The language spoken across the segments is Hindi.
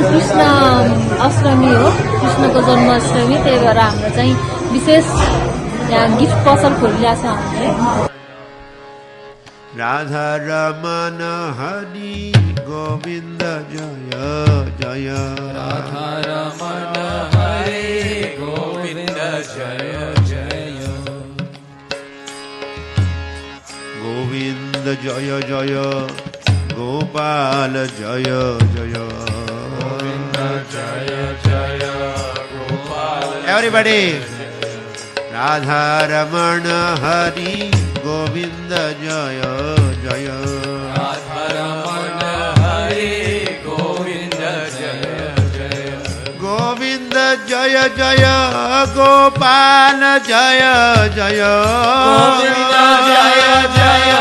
कृष्ण अष्टमी हो, कृष्णको जन्माष्टमी। त्यही भएर हाम्रो चाहिँ विशेष यहाँ गिफ्ट पसल खोलिरहेको छ हामीले। राधा रमन हरि गोविन्द जय जय। राधा रमन हरि गोविन्द जय जय। गोविन्द जय जय गोपाल जय जय। गोविन्द जय जय गोपाल। Everybody. राधा रमण हरि गोविन्द जय जय। राधा रमण हरि गोविन्द जय जय। गोविन्द जय जय गोपाल जय जय। गोविन्द जय जय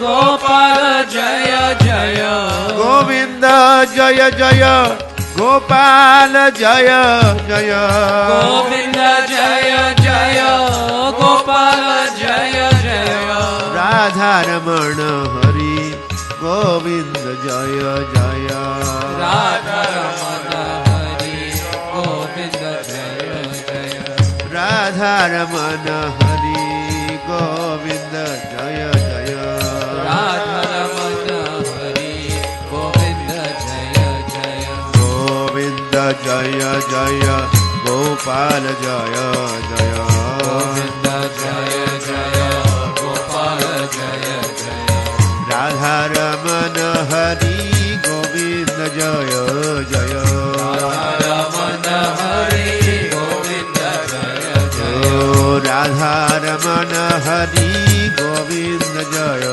गोपाल जय जय। गोविन्द जय जय गोपाल जय जय। गोविन्द जय जय गोपाल जय जय। राधा रमण हरि गोविन्द जय जय। राधा रमण हरि गोविन्द जय जय। राधा रमण हरि गोविन्द जय जय। राधा रमण हरि गोविन्द जय जय। गोविन्द जय जय गोपाल जय जय। गोविन्द जय जय गोपाल जय जय। राधा रमण हरि गोविन्द जय जय। राधा रमण हरि गोविन्द जय जय। राधा रमण हरि गोविन्द जय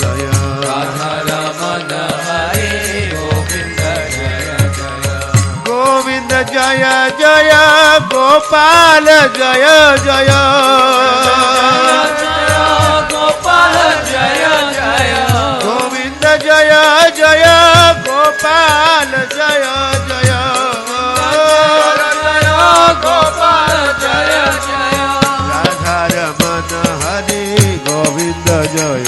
जय। राधा रमण हरि गोविन्द जय जय। गोविन्द जय जय गोपाल जय जय। गोपाल जय जय। गोविन्द जय जय गोपाल जय जय। गोपाल जय जय। राधा रमण हरि गोविन्द जय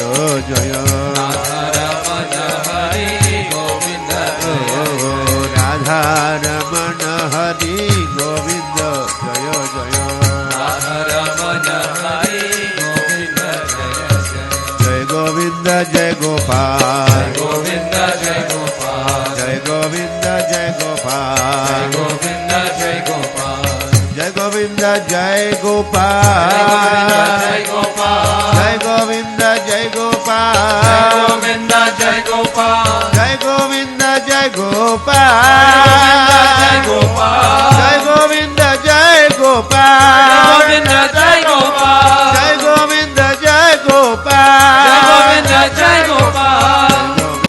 जय। राधा रमण हरि गोविन्द जय जय। राधा रमण हरि गोविन्द जय जय। राधा रमण हरि गोविन्द जय जय। जय गोविन्द जय गोपाल। गोविन्द जय गोपाल। जय गोविन्द जय गोपाल। गोविन्द जय गोपाल। जय गोविन्द जय गोपाल। जय गोपाल। जय गोविन्द जय गोपाल। गोविन्द जय गोपाल। जय गोविन्द जय जय गोपाल। गोपाल।